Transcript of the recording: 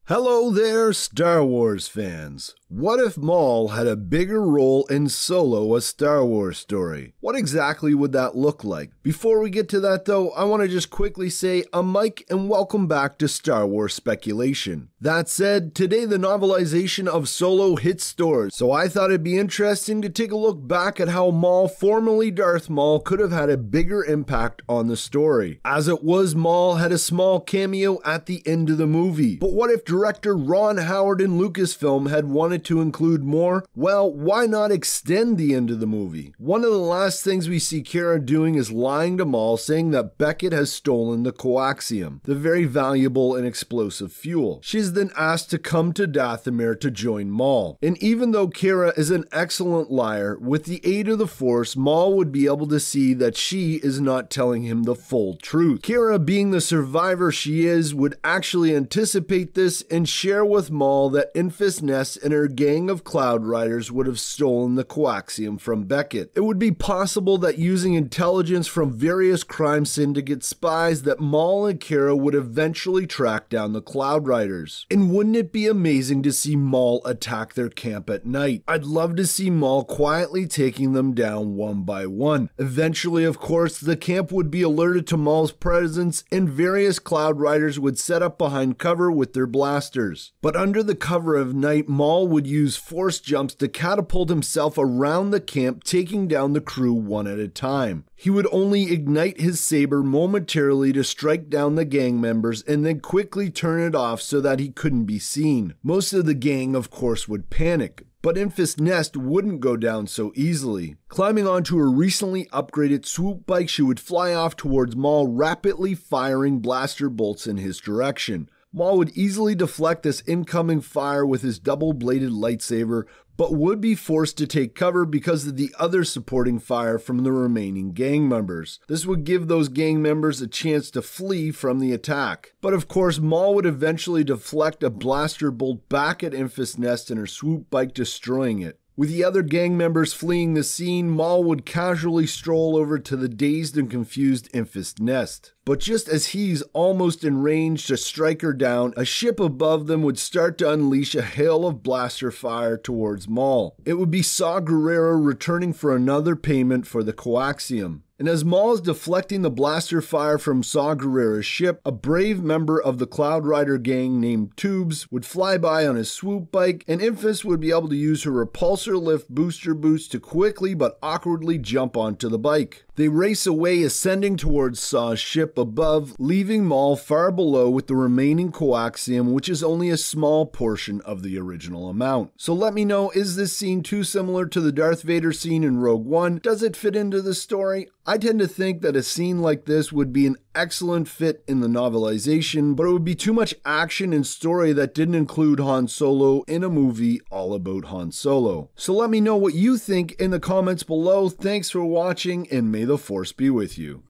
Hello there, Star Wars fans. What if Maul had a bigger role in Solo, a Star Wars story? What exactly would that look like? Before we get to that though, I want to just quickly say I'm Mike and welcome back to Star Wars Speculation. That said, today the novelization of Solo hits stores, so I thought it'd be interesting to take a look back at how Maul, formerly Darth Maul, could have had a bigger impact on the story. As it was, Maul had a small cameo at the end of the movie, but what if director Ron Howard and Lucasfilm had wanted to include more? Well, why not extend the end of the movie? One of the last things we see Qi'ra doing is lying to Maul, saying that Beckett has stolen the coaxium, the very valuable and explosive fuel. She's then asked to come to Dathomir to join Maul. And even though Qi'ra is an excellent liar, with the aid of the Force, Maul would be able to see that she is not telling him the full truth. Qi'ra, being the survivor she is, would actually anticipate this and share with Maul that Enfys Nest and her gang of Cloud Riders would have stolen the coaxium from Beckett. It would be possible that using intelligence from various crime syndicate spies that Maul and Qi'ra would eventually track down the Cloud Riders. And wouldn't it be amazing to see Maul attack their camp at night? I'd love to see Maul quietly taking them down one by one. Eventually, of course, the camp would be alerted to Maul's presence and various Cloud Riders would set up behind cover with their blasters. But under the cover of night, Maul would use force jumps to catapult himself around the camp, taking down the crew one at a time. He would only ignite his saber momentarily to strike down the gang members and then quickly turn it off so that he couldn't be seen. Most of the gang, of course, would panic. But Enfys Nest wouldn't go down so easily. Climbing onto her recently upgraded swoop bike, she would fly off towards Maul, rapidly firing blaster bolts in his direction. Maul would easily deflect this incoming fire with his double-bladed lightsaber, but would be forced to take cover because of the other supporting fire from the remaining gang members. This would give those gang members a chance to flee from the attack. But of course, Maul would eventually deflect a blaster bolt back at Enfys Nest in her swoop bike, destroying it. With the other gang members fleeing the scene, Maul would casually stroll over to the dazed and confused Enfys Nest. But just as he's almost in range to strike her down, a ship above them would start to unleash a hail of blaster fire towards Maul. It would be Saw Gerrera returning for another payment for the coaxium. And as Maul is deflecting the blaster fire from Saw Gerrera's ship, a brave member of the Cloud Rider gang named Tubes would fly by on his swoop bike, and Enfys would be able to use her repulsor lift booster boots to quickly but awkwardly jump onto the bike. They race away, ascending towards Saw's ship above, leaving Maul far below with the remaining coaxium, which is only a small portion of the original amount. So let me know, is this scene too similar to the Darth Vader scene in Rogue One? Does it fit into the story? I tend to think that a scene like this would be an excellent fit in the novelization, but it would be too much action and story that didn't include Han Solo in a movie all about Han Solo. So let me know what you think in the comments below. Thanks for watching, and may the Force be with you.